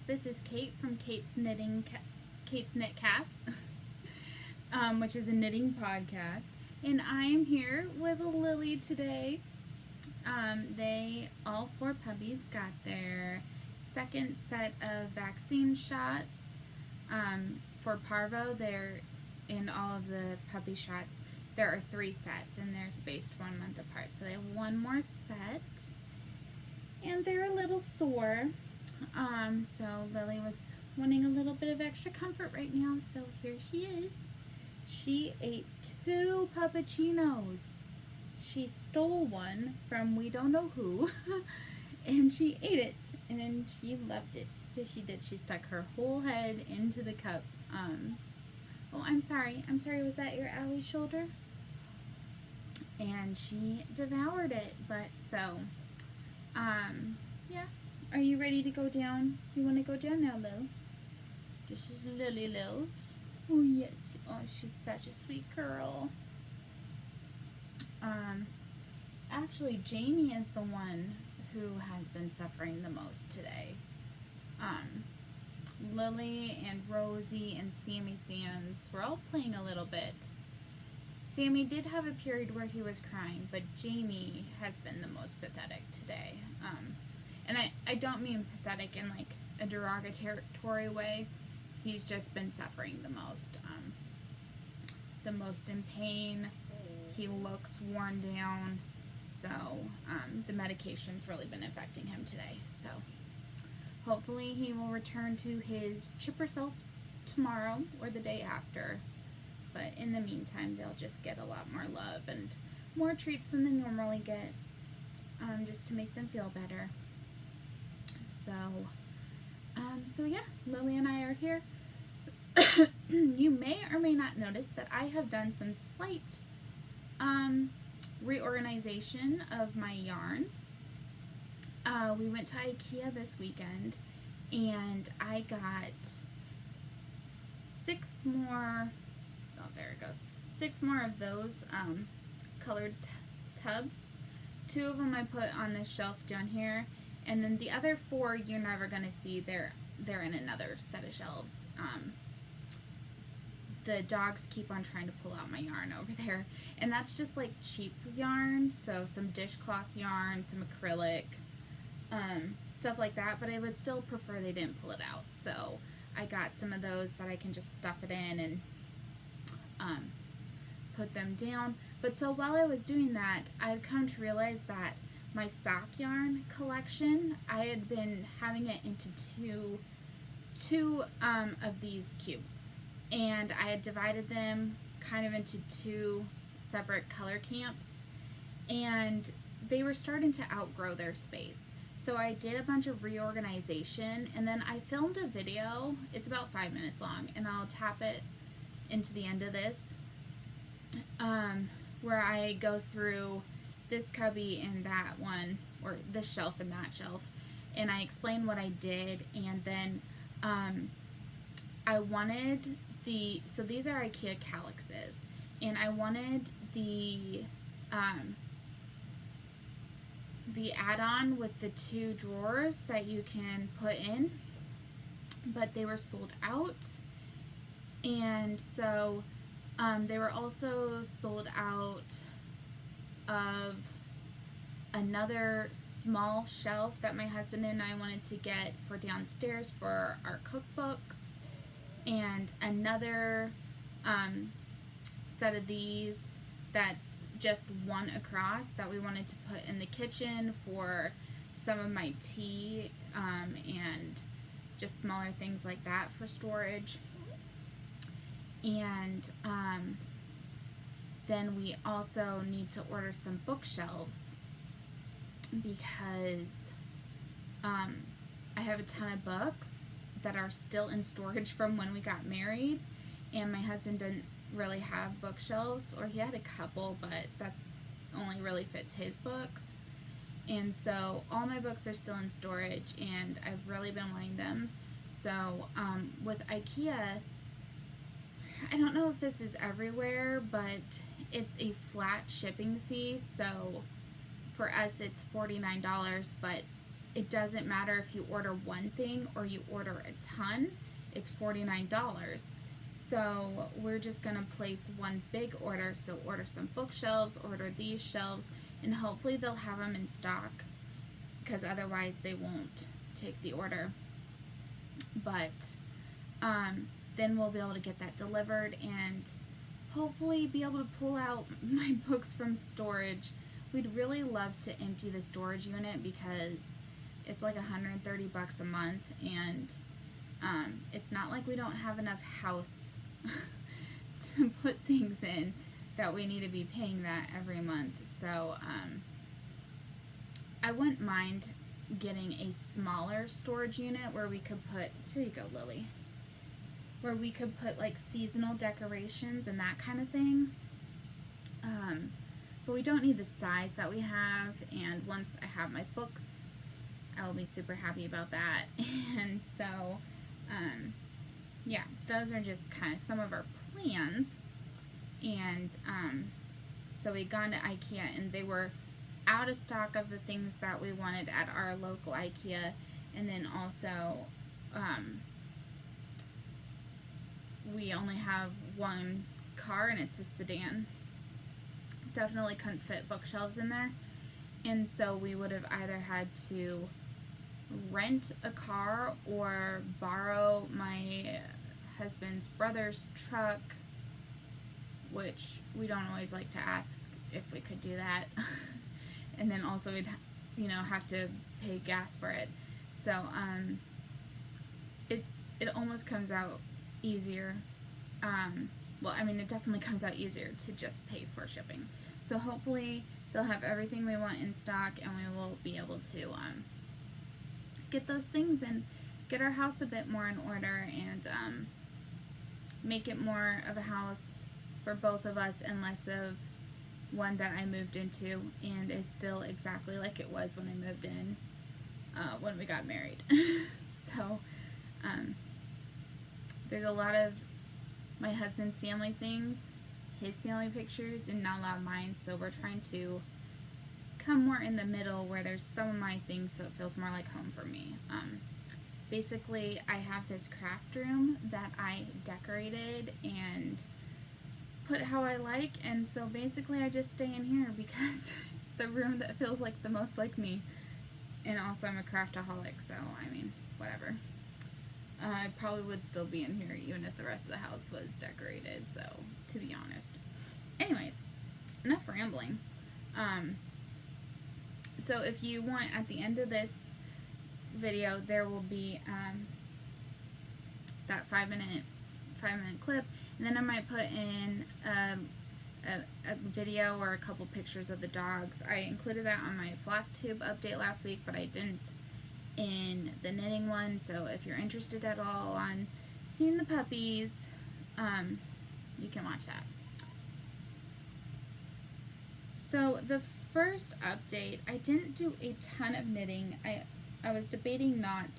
This is Kate from Kate's Knitcast, which is a knitting podcast, and I am here with Lily today. All four puppies got their second set of vaccine shots. For parvo, they're in all of the puppy shots. There are 3 sets, and they're spaced 1 month apart. So they have one more set, and they're a little sore. So Lily was wanting a little bit of extra comfort right now, so here she is. She ate 2 puppuccinos. She stole one from we don't know who, and she ate it, and she loved it. Yes, she did. She stuck her whole head into the cup. Oh, I'm sorry, was that your Allie's shoulder? And she devoured it, but so, yeah. Are you ready to go down? You want to go down now, Lil? This is Lily Lils. Oh, yes. Oh, she's such a sweet girl. Actually, Jamie is the one who has been suffering the most today. Lily and Rosie and Sammy Sands were all playing a little bit. Sammy did have a period where he was crying, but Jamie has been the most pathetic today. And I don't mean pathetic in like a derogatory way. He's just been suffering the most in pain. He looks worn down. So the medication's really been affecting him today. So hopefully he will return to his chipper self tomorrow or the day after. But in the meantime, they'll just get a lot more love and more treats than they normally get, just to make them feel better. So yeah, Lily and I are here. You may or may not notice that I have done some slight reorganization of my yarns. We went to IKEA this weekend, and I got 6 more, oh there it goes, 6 more of those colored tubs. 2 of them I put on this shelf down here, and then the other 4 you're never going to see. They're in another set of shelves. The dogs keep on trying to pull out my yarn over there, and that's just like cheap yarn, so some dishcloth yarn, some acrylic, stuff like that, but I would still prefer they didn't pull it out. So I got some of those that I can just stuff it in and put them down. But so while I was doing that, I'd come to realize that my sock yarn collection, I had been having it into two of these cubes, and I had divided them kind of into 2 separate color camps, and they were starting to outgrow their space. So I did a bunch of reorganization, and then I filmed a video. It's about 5 minutes long, and I'll tap it into the end of this, where I go through this cubby and that one, or this shelf and that shelf, and I explain what I did. And then I wanted so these are IKEA calyxes, and I wanted the add-on with the 2 drawers that you can put in, but they were sold out. And so they were also sold out of another small shelf that my husband and I wanted to get for downstairs for our cookbooks, and another set of these that's just 1 across that we wanted to put in the kitchen for some of my tea, and just smaller things like that for storage. And then we also need to order some bookshelves, because I have a ton of books that are still in storage from when we got married, and my husband didn't really have bookshelves, or he had a couple, but that's only really fits his books. And so all my books are still in storage, and I've really been wanting them. So with IKEA, I don't know if this is everywhere, but it's a flat shipping fee. So for us it's $49, but it doesn't matter if you order one thing or you order a ton, it's $49. So we're just going to place one big order. So order some bookshelves, order these shelves, and hopefully they'll have them in stock, because otherwise they won't take the order. But then we'll be able to get that delivered and hopefully be able to pull out my books from storage. We'd really love to empty the storage unit because it's like $130 a month, and it's not like we don't have enough house to put things in that we need to be paying that every month. So I wouldn't mind getting a smaller storage unit where we could put, here you go, Lily, where we could put like seasonal decorations and that kind of thing. But we don't need the size that we have, and once I have my books, I will be super happy about that. And so yeah, those are just kind of some of our plans. And so we gone to IKEA, and they were out of stock of the things that we wanted at our local IKEA. And then also we only have one car, and it's a sedan. Definitely couldn't fit bookshelves in there, and so we would have either had to rent a car or borrow my husband's brother's truck, which we don't always like to ask if we could do that. And then also we'd have to pay gas for it. So it almost comes out easier. Well, I mean, it definitely comes out easier to just pay for shipping. So hopefully they'll have everything we want in stock, and we will be able to get those things and get our house a bit more in order, and make it more of a house for both of us and less of one that I moved into and is still exactly like it was when I moved in when we got married. So there's a lot of my husband's family things, his family pictures, and not a lot of mine, so we're trying to come more in the middle where there's some of my things so it feels more like home for me. Basically, I have this craft room that I decorated and put how I like, and so basically I just stay in here because it's the room that feels like the most like me. And also I'm a craftaholic, so I mean, whatever. I probably would still be in here even if the rest of the house was decorated, so, to be honest. Anyways, enough rambling. So if you want, at the end of this video, there will be that 5-minute clip, and then I might put in a video or a couple pictures of the dogs. I included that on my floss tube update last week, but I didn't in the knitting one, so if you're interested at all on seeing the puppies, you can watch that. So the first update, I didn't do a ton of knitting. I was debating not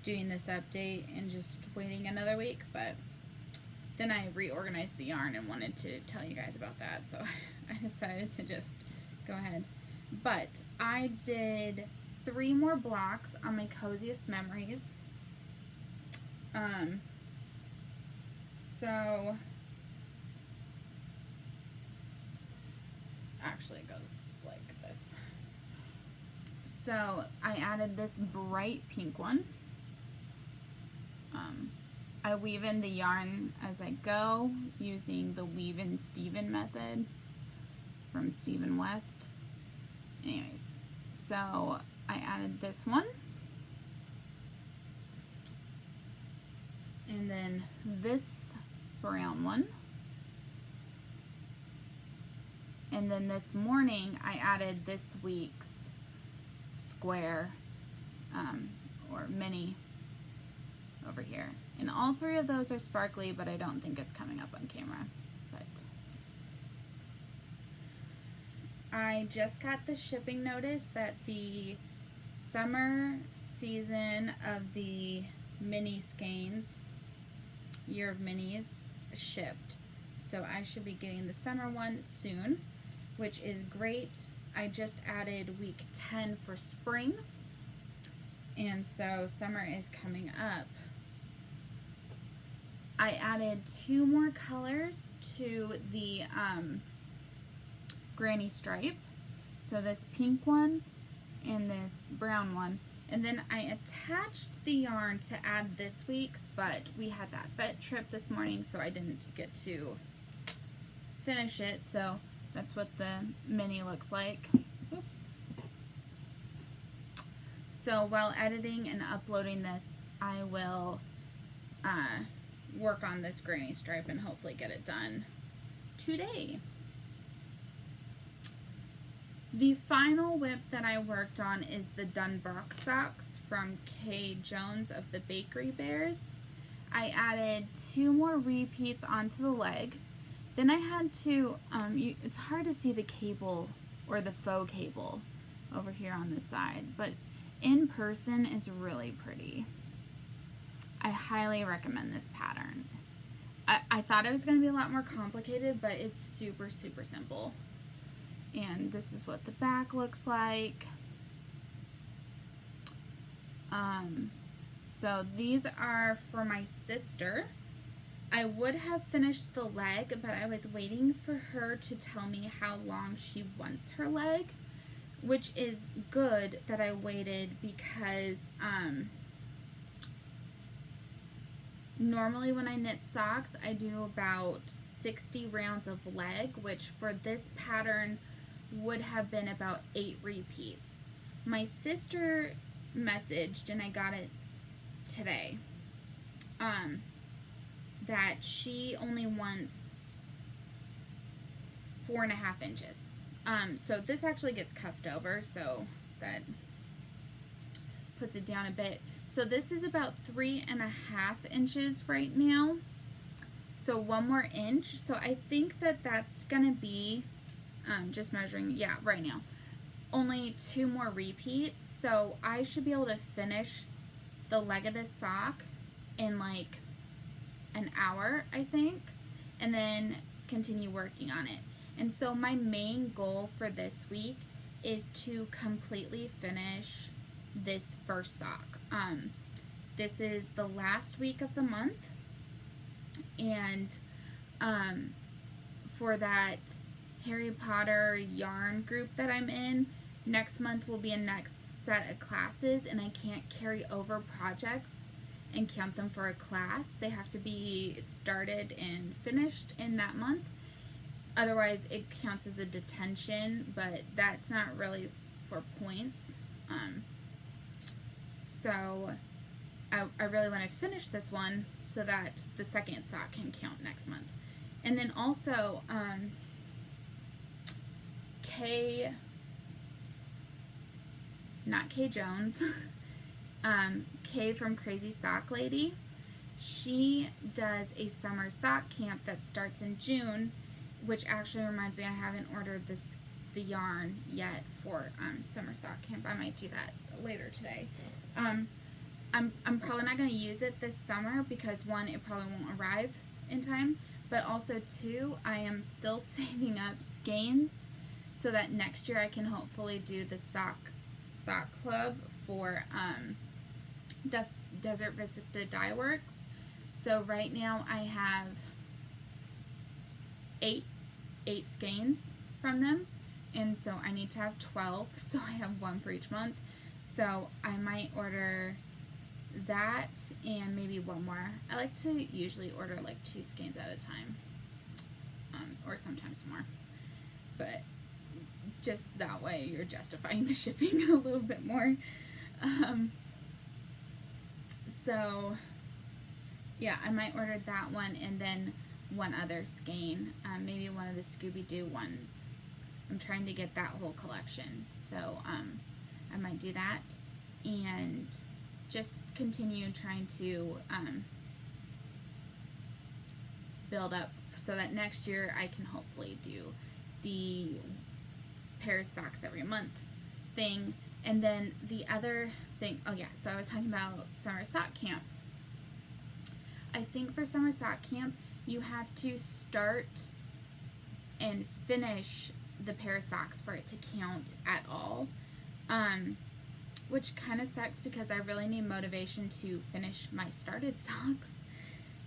doing this update and just waiting another week, but then I reorganized the yarn and wanted to tell you guys about that, so I decided to just go ahead. But I did 3 more blocks on my Coziest Memories. So actually it goes like this. So I added this bright pink one. I weave in the yarn as I go using the Weave in Steven method from Steven West. Anyways, so I added this one, and then this brown one, and then this morning I added this week's square or mini over here, and all 3 of those are sparkly, but I don't think it's coming up on camera. But I just got the shipping notice that the summer season of the mini skeins, Year of Minis, shipped. So I should be getting the summer one soon, which is great. I just added week 10 for spring, And so summer is coming up. I added 2 more colors to the granny stripe. So this pink one and this brown one. And then I attached the yarn to add this week's, but we had that vet trip this morning, so I didn't get to finish it. So that's what the mini looks like. Oops. So while editing and uploading this, I will work on this granny stripe and hopefully get it done today. The final whip that I worked on is the Dunbar Socks from Kay Jones of the Bakery Bears. I added 2 more repeats onto the leg. Then I had to, it's hard to see the cable or the faux cable over here on the side, but in person it's really pretty. I highly recommend this pattern. I thought it was going to be a lot more complicated, but it's super, super simple. And this is what the back looks like. So these are for my sister. I would have finished the leg, but I was waiting for her to tell me how long she wants her leg, which is good that I waited because normally when I knit socks, I do about 60 rounds of leg, which for this pattern would have been about 8 repeats. My sister messaged, and I got it today, that she only wants 4.5 inches. So this actually gets cuffed over, so that puts it down a bit. So this is about 3.5 inches right now. So 1 more inch. So I think that that's gonna be just measuring, yeah, right now, only 2 more repeats, so I should be able to finish the leg of this sock in like an hour, I think, and then continue working on it. And so my main goal for this week is to completely finish this first sock. This is the last week of the month, and for that Harry Potter yarn group that I'm in, next month will be a next set of classes, and I can't carry over projects and count them for a class. They have to be started and finished in that month. Otherwise, it counts as a detention, but that's not really for points. So I really want to finish this one so that the second sock can count next month. And then also, not Kay Jones, Kay from Crazy Sock Lady, she does a summer sock camp that starts in June, which actually reminds me I haven't ordered the yarn yet for Summersock Camp. I might do that later today. I'm probably not going to use it this summer because 1, it probably won't arrive in time, but also 2, I am still saving up skeins so that next year I can hopefully do the sock club for Desert Vista Dye Works. So right now I have 8 skeins from them, and so I need to have 12, so I have 1 for each month. So I might order that and maybe 1 more. I like to usually order like 2 skeins at a time, or sometimes more, but just that way you're justifying the shipping a little bit more. So yeah, I might order that one and then 1 other skein, maybe one of the Scooby-Doo ones. I'm trying to get that whole collection, so I might do that and just continue trying to build up so that next year I can hopefully do the pair of socks every month thing. And then the other thing, oh yeah, so I was talking about Summersock Camp. I think for Summersock Camp you have to start and finish the pair of socks for it to count at all. which kind of sucks because I really need motivation to finish my started socks.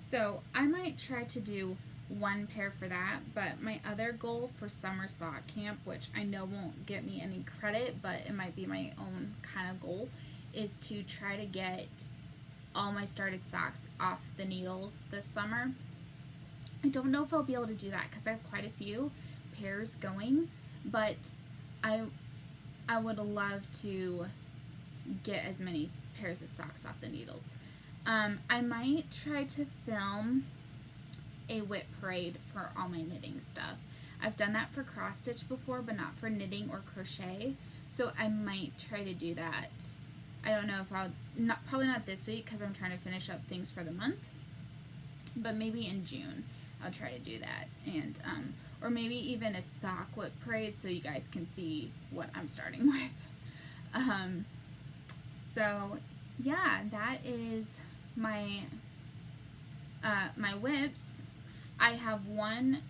So I might try to do one pair for that, but my other goal for Summersock Camp, which I know won't get me any credit, but it might be my own kind of goal, is to try to get all my started socks off the needles this summer. I don't know if I'll be able to do that because I have quite a few pairs going, but I would love to get as many pairs of socks off the needles. I might try to film a whip parade for all my knitting stuff. I've done that for cross stitch before, but not for knitting or crochet, so I might try to do that. I don't know if I'll, probably not this week because I'm trying to finish up things for the month, but maybe in June I'll try to do that, and or maybe even a sock whip parade so you guys can see what I'm starting with. So yeah, that is my my whips. I have one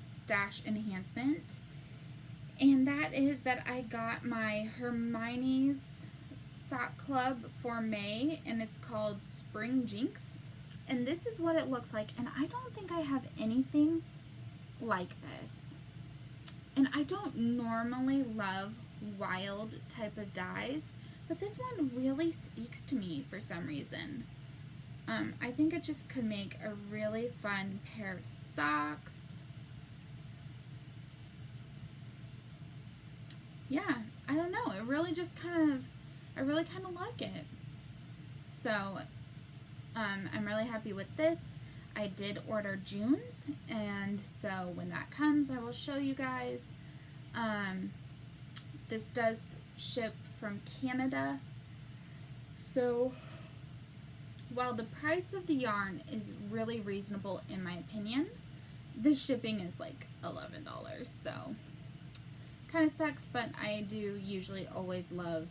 stash enhancement, and that is that I got my Hermione's sock club for May, and it's called Spring Jinx, and this is what it looks like, and I don't think I have anything like this, and I don't normally love wild type of dyes, but this one really speaks to me for some reason. I think it just could make a really fun pair of socks. Yeah, I don't know. It really just I really kind of like it. So, I'm really happy with this. I did order June's, and so when that comes, I will show you guys. This does ship from Canada. So, while the price of the yarn is really reasonable in my opinion, the shipping is like $11, so kind of sucks, but I do usually always love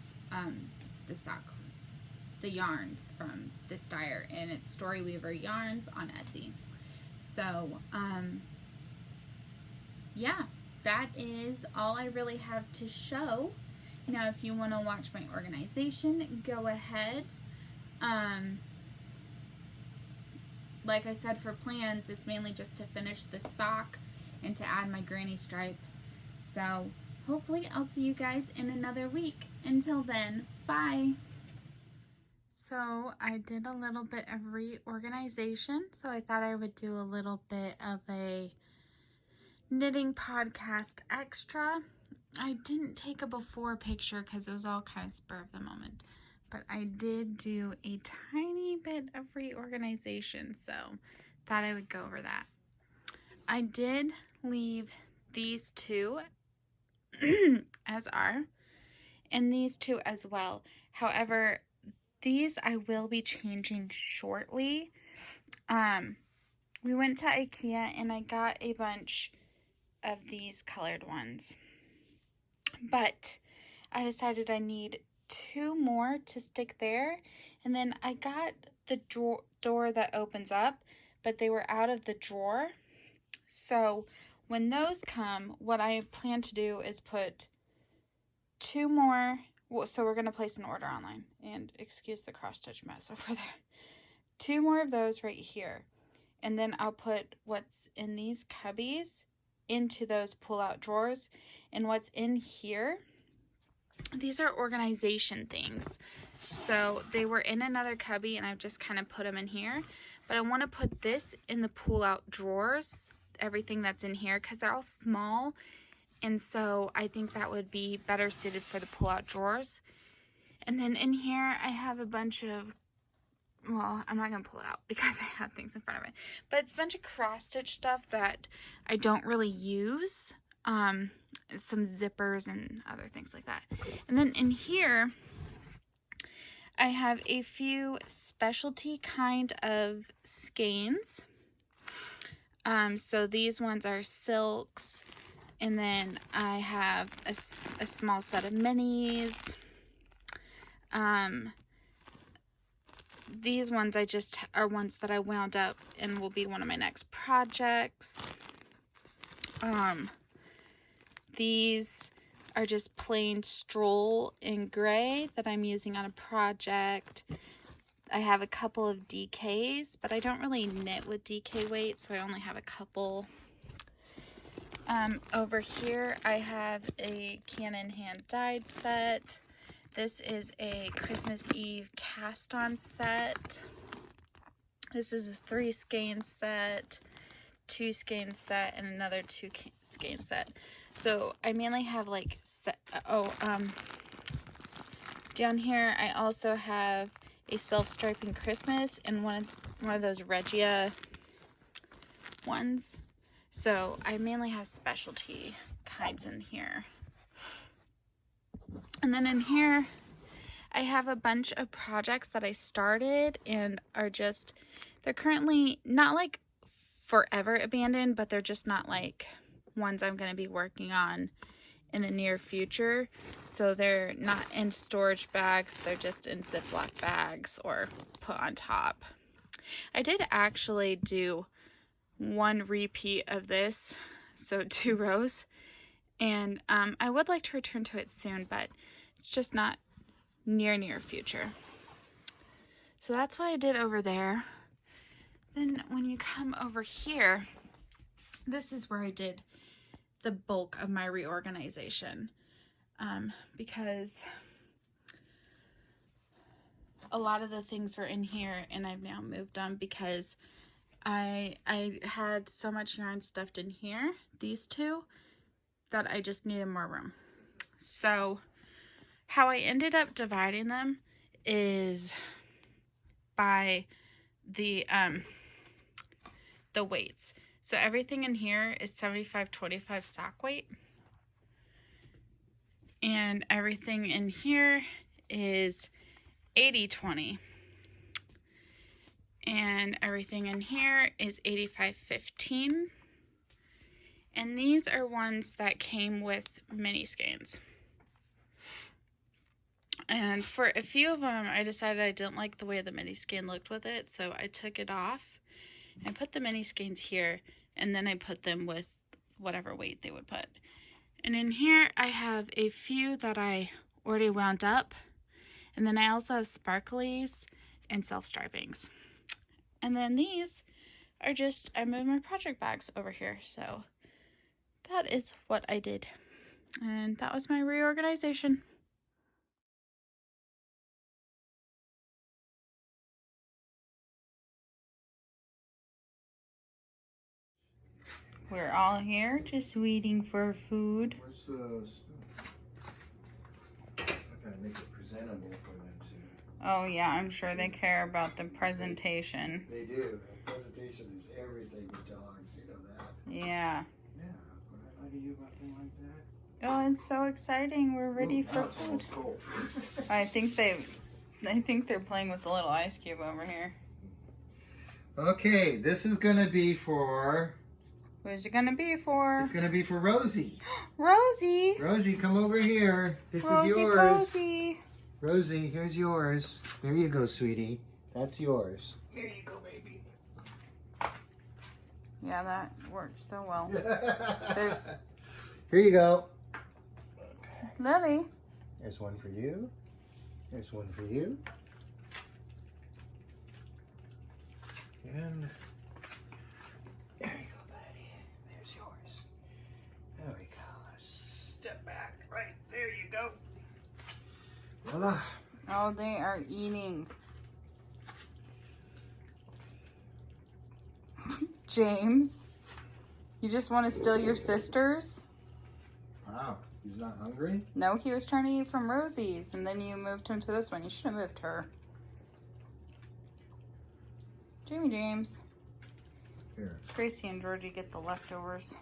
the yarns from this dyer, and it's Storyweaver Yarns on Etsy. So, yeah, that is all I really have to show. Now, if you want to watch my organization, go ahead. Like I said, for plans, it's mainly just to finish the sock and to add my granny stripe. So, hopefully I'll see you guys in another week. Until then, bye! So, I did a little bit of reorganization, so I thought I would do a little bit of a knitting podcast extra. I didn't take a before picture because it was all kind of spur of the moment. But I did do a tiny bit of reorganization, so thought I would go over that. I did leave these two as are, and these two as well. However, these I will be changing shortly. We went to IKEA and I got a bunch of these colored ones, but I decided I need 2 more to stick there, and then I got the door that opens up, but they were out of the drawer. So when those come, what I plan to do is put 2 more. Well, so we're going to place an order online, and excuse the cross-stitch mess over there. 2 more of those right here, and then I'll put what's in these cubbies into those pull-out drawers, and what's in here, these are organization things. So they were in another cubby and I've just kind of put them in here. But I want to put this in the pull-out drawers, everything that's in here, because they're all small. And so I think that would be better suited for the pull-out drawers. And then in here I have a bunch of, well, I'm not going to pull it out because I have things in front of it. But it's a bunch of cross-stitch stuff that I don't really use. Some zippers and other things like that. And then in here I have a few specialty kind of skeins. So these ones are silks, and then I have a small set of minis. These ones I just are ones that I wound up and will be one of my next projects. These are just plain Stroll in gray that I'm using on a project. I have a couple of DKs, but I don't really knit with DK weight, so I only have a couple. Over here I have a Canon hand dyed set. This is a Christmas Eve cast on set. This is a 3 skein set, 2 skein set, and another 2 skein set. So I mainly have like down here I also have a self-striping Christmas and one of those Regia ones. So I mainly have specialty kinds in here. And then in here I have a bunch of projects that I started and are just, they're currently not like forever abandoned, but they're just not like ones I'm going to be working on in the near future. So they're not in storage bags, they're just in Ziploc bags or put on top. I did actually do 1 repeat of this, so 2 rows, and I would like to return to it soon, but it's just not near future. So that's what I did over there. Then when you come over here, this is where I did the bulk of my reorganization, because a lot of the things were in here and I've now moved them because I had so much yarn stuffed in here, these 2, that I just needed more room. So how I ended up dividing them is by the weights. So everything in here is 75-25 sock weight, and everything in here is 80-20, and everything in here is 85-15, and these are ones that came with mini skeins. And for a few of them, I decided I didn't like the way the mini skein looked with it, so I took it off. I put the mini skeins here, and then I put them with whatever weight they would put. And in here, I have a few that I already wound up, and then I also have sparklies and self-stripings. And then these are just, I moved my project bags over here, so that is what I did. And that was my reorganization. We're all here just waiting for food. Where's the spoon? I gotta make it presentable for them too. Oh yeah, I'm sure they care about the presentation. They do. The presentation is everything with dogs, you know that. Yeah. Yeah. What I lie to you about things like that? Oh, it's so exciting. We're ready for it's food. almost cold. I think they're playing with the little ice cube over here. Okay, this is gonna be for... Who's it gonna be for? It's gonna be for Rosie. Rosie! Rosie, come over here. This Rosie, is yours. Rosie. Rosie, here's yours. There you go, sweetie. That's yours. There you go, baby. Yeah, that worked so well. There's Here you go. Lily. There's one for you. There's one for you. And there you go, buddy. There's yours. There we go. Let's step back. Right there you go. Voila. Oh, they are eating. James, you just want to steal your sister's? Wow. He's not hungry? No, he was trying to eat from Rosie's, and then you moved him to this one. You should have moved her. James. Here. Gracie and Georgie get the leftovers.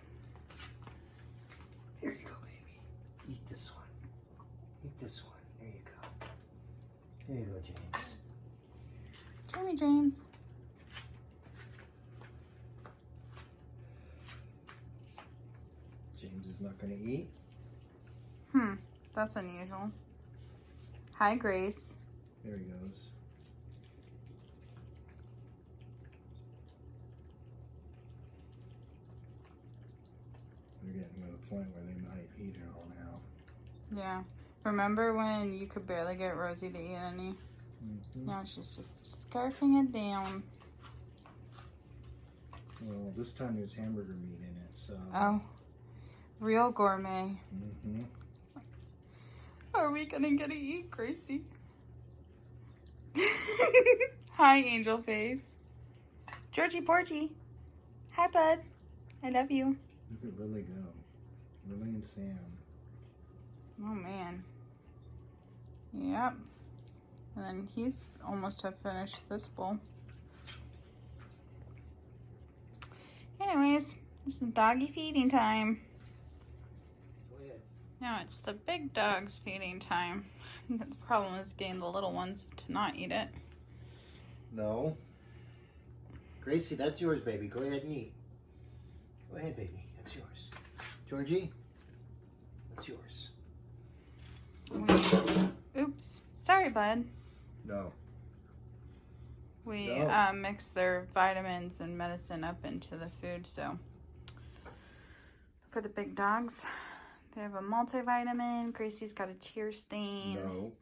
Here you go, baby. Eat this one. Eat this one. There you go. There you go, James. James. James is not going to eat. That's unusual. Hi, Grace. There he goes. They're getting to the point where they might eat it all now. Yeah. Remember when you could barely get Rosie to eat any? Mm-hmm. Now she's just scarfing it down. Well, this time there's hamburger meat in it, so. Oh. Real gourmet. Mm-hmm. Are we gonna get to eat, Gracie? Hi, Angel Face. Georgie Porgy. Hi, bud. I love you. Look at Lily go. Lily and Sam. Oh, man. Yep. And then he's almost have finished this bowl. Anyways, this is doggy feeding time. Go ahead. Now it's the big dog's feeding time. The problem is getting the little ones to not eat it. No. Gracie, that's yours, baby. Go ahead and eat. Go ahead, baby. That's yours. Georgie, that's yours. Oops. Sorry, bud. No. We No. mix their vitamins and medicine up into the food, so for the big dogs, they have a multivitamin. Gracie's got a tear stain. No.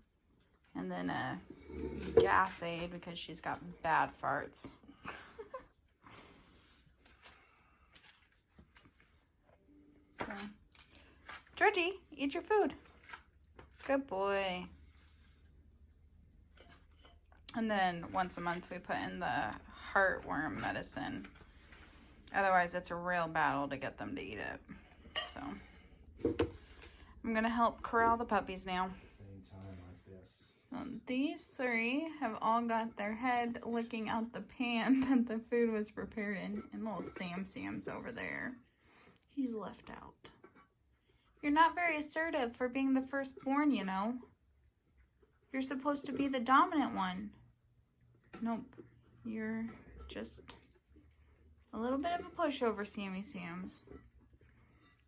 And then a gas aid because she's got bad farts. So, Georgie, eat your food. Good boy. And then once a month we put in the heartworm medicine. Otherwise it's a real battle to get them to eat it. So I'm gonna help corral the puppies now. Same time like this. So these three have all got their head licking out the pan that the food was prepared in. And little Sam's over there. He's left out. You're not very assertive for being the firstborn, you know. You're supposed to be the dominant one. Nope. You're just a little bit of a pushover, Sam's.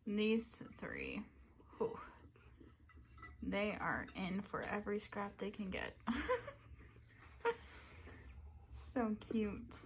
These three, whew, they are in for every scrap they can get. So cute.